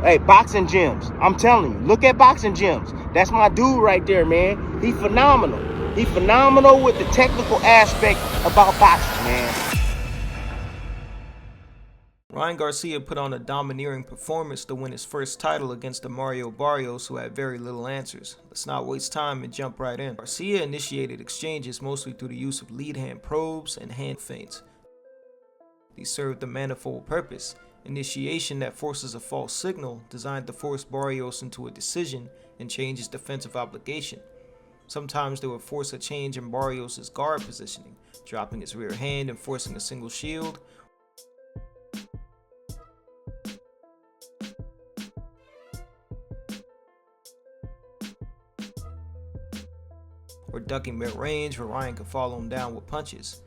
Hey, boxing gyms. I'm telling you, look at boxing gyms. That's my dude right there, man. He's phenomenal. He's phenomenal with the technical aspect about boxing, man. Ryan Garcia put on a domineering performance to win his first title against the Mario Barrios, who had very little answers. Let's not waste time and jump right in. Garcia initiated exchanges mostly through the use of lead hand probes and hand feints. These served a manifold purpose: initiation that forces a false signal designed to force Barrios into a decision and change his defensive obligation. Sometimes they would force a change in Barrios' guard positioning, dropping his rear hand and forcing a single shield, or ducking mid-range where Ryan could follow him down with punches.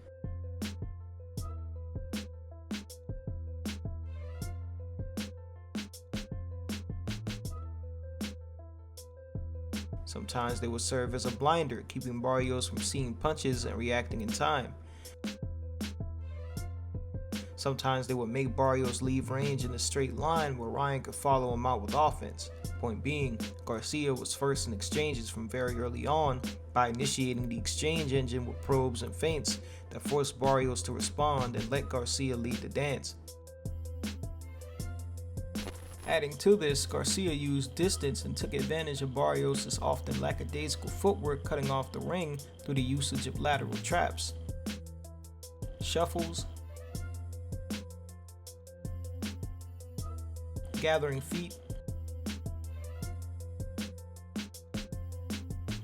Sometimes they would serve as a blinder, keeping Barrios from seeing punches and reacting in time. Sometimes they would make Barrios leave range in a straight line where Ryan could follow him out with offense. Point being, Garcia was first in exchanges from very early on by initiating the exchange engine with probes and feints that forced Barrios to respond and let Garcia lead the dance. Adding to this, Garcia used distance and took advantage of Barrios' often lackadaisical footwork, cutting off the ring through the usage of lateral traps, shuffles, gathering feet,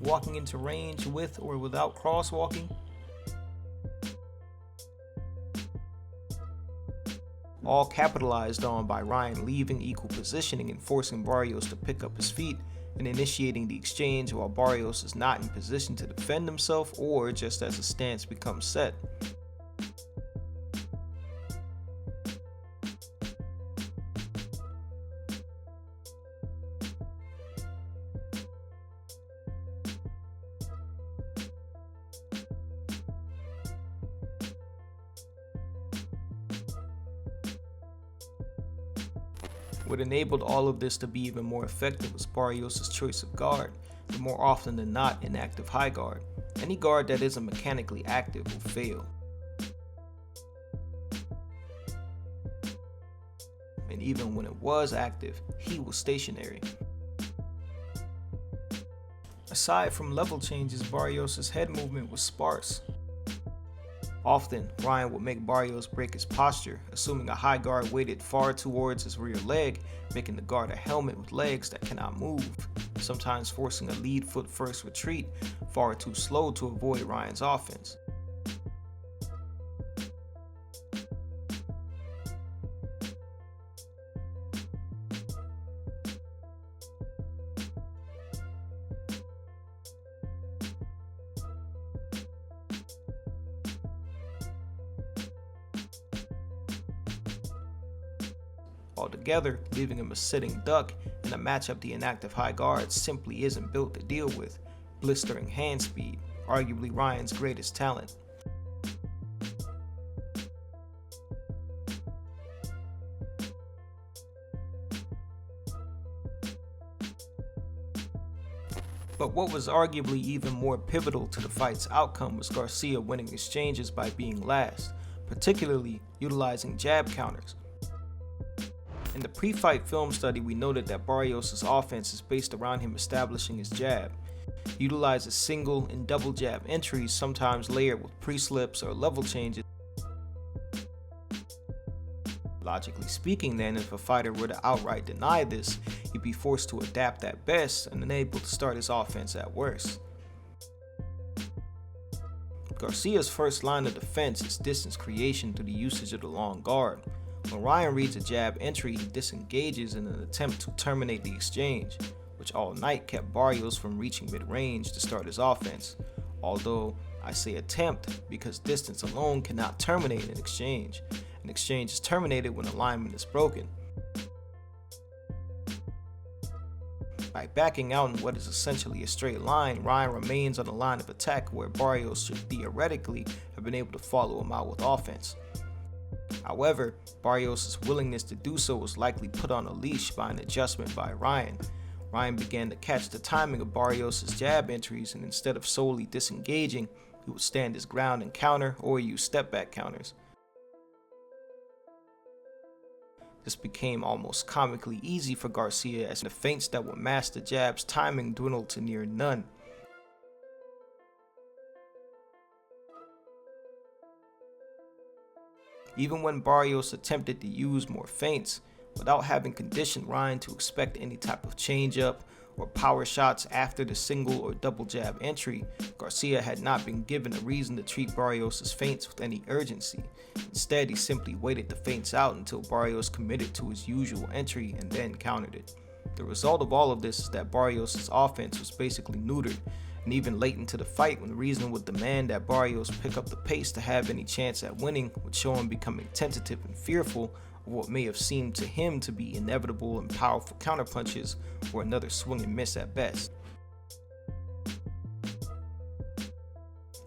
walking into range with or without crosswalking, all capitalized on by Ryan leaving equal positioning and forcing Barrios to pick up his feet and initiating the exchange while Barrios is not in position to defend himself or just as the stance becomes set. What enabled all of this to be even more effective was Barrios' choice of guard, but more often than not inactive high guard. Any guard that isn't mechanically active will fail. And even when it was active, he was stationary. Aside from level changes, Barrios' head movement was sparse. Often, Ryan would make Barrios break his posture, assuming a high guard weighted far towards his rear leg, making the guard a helmet with legs that cannot move, sometimes forcing a lead foot first retreat far too slow to avoid Ryan's offense. Altogether, leaving him a sitting duck in a matchup the inactive high guard simply isn't built to deal with. Blistering hand speed, arguably Ryan's greatest talent. But what was arguably even more pivotal to the fight's outcome was Garcia winning exchanges by being last, particularly utilizing jab counters. In the pre-fight film study, we noted that Barrios' offense is based around him establishing his jab. He utilizes single and double jab entries, sometimes layered with pre-slips or level changes. Logically speaking then, if a fighter were to outright deny this, he'd be forced to adapt at best and unable to start his offense at worst. Garcia's first line of defense is distance creation through the usage of the long guard. When Ryan reads a jab entry, he disengages in an attempt to terminate the exchange, which all night kept Barrios from reaching mid-range to start his offense. Although, I say attempt because distance alone cannot terminate an exchange. An exchange is terminated when alignment is broken. By backing out in what is essentially a straight line, Ryan remains on the line of attack where Barrios should theoretically have been able to follow him out with offense. However, Barrios' willingness to do so was likely put on a leash by an adjustment by Ryan. Ryan began to catch the timing of Barrios' jab entries, and instead of solely disengaging, he would stand his ground and counter or use step-back counters. This became almost comically easy for Garcia, as the feints that would mask the jab's timing dwindled to near none. Even when Barrios attempted to use more feints, without having conditioned Ryan to expect any type of changeup or power shots after the single or double jab entry, Garcia had not been given a reason to treat Barrios' feints with any urgency. Instead, he simply waited the feints out until Barrios committed to his usual entry and then countered it. The result of all of this is that Barrios' offense was basically neutered, and even late into the fight, when Rize would demand that Barrios pick up the pace to have any chance at winning, would show him becoming tentative and fearful of what may have seemed to him to be inevitable and powerful counterpunches, or another swing and miss at best.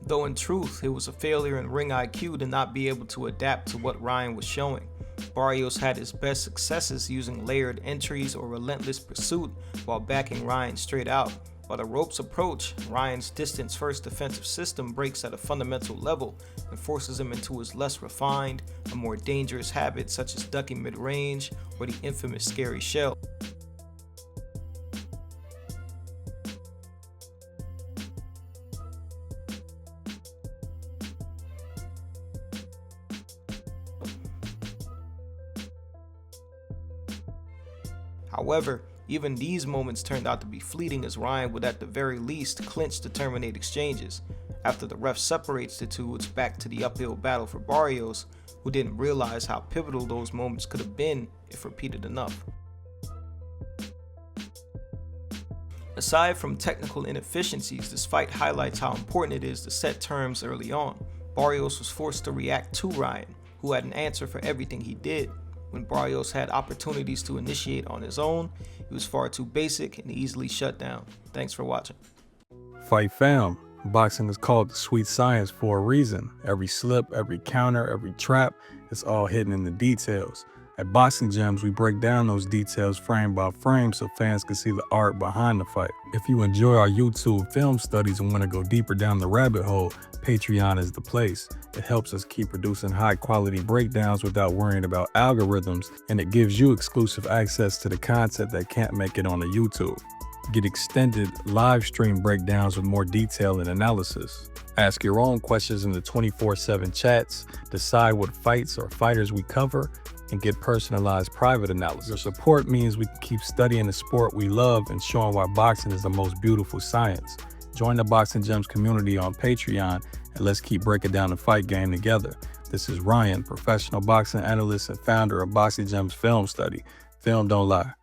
Though in truth, it was a failure in ring IQ to not be able to adapt to what Ryan was showing. Barrios had his best successes using layered entries or relentless pursuit while backing Ryan straight out. By the ropes approach, Ryan's distance-first defensive system breaks at a fundamental level and forces him into his less refined, and more dangerous habits such as ducking mid-range or the infamous scary shell. However, even these moments turned out to be fleeting, as Ryan would at the very least clinch to terminate exchanges. After the ref separates the two, it's back to the uphill battle for Barrios, who didn't realize how pivotal those moments could have been if repeated enough. Aside from technical inefficiencies, this fight highlights how important it is to set terms early on. Barrios was forced to react to Ryan, who had an answer for everything he did. When Barrios had opportunities to initiate on his own, he was far too basic and easily shut down. Thanks for watching. Fight fam. Boxing is called the sweet science for a reason. Every slip, every counter, every trap, it's all hidden in the details. At Boxing Gems, we break down those details frame by frame so fans can see the art behind the fight. If you enjoy our YouTube film studies and want to go deeper down the rabbit hole, Patreon is the place. It helps us keep producing high quality breakdowns without worrying about algorithms, and it gives you exclusive access to the content that can't make it on the YouTube. Get extended live stream breakdowns with more detail and analysis. Ask your own questions in the 24/7 chats, decide what fights or fighters we cover, and get personalized private analysis. Your support means we can keep studying the sport we love and showing why boxing is the most beautiful science. Join the Boxing Gems community on Patreon, and let's keep breaking down the fight game together. This is Ryan, professional boxing analyst and founder of Boxing Gems Film Study. Film don't lie.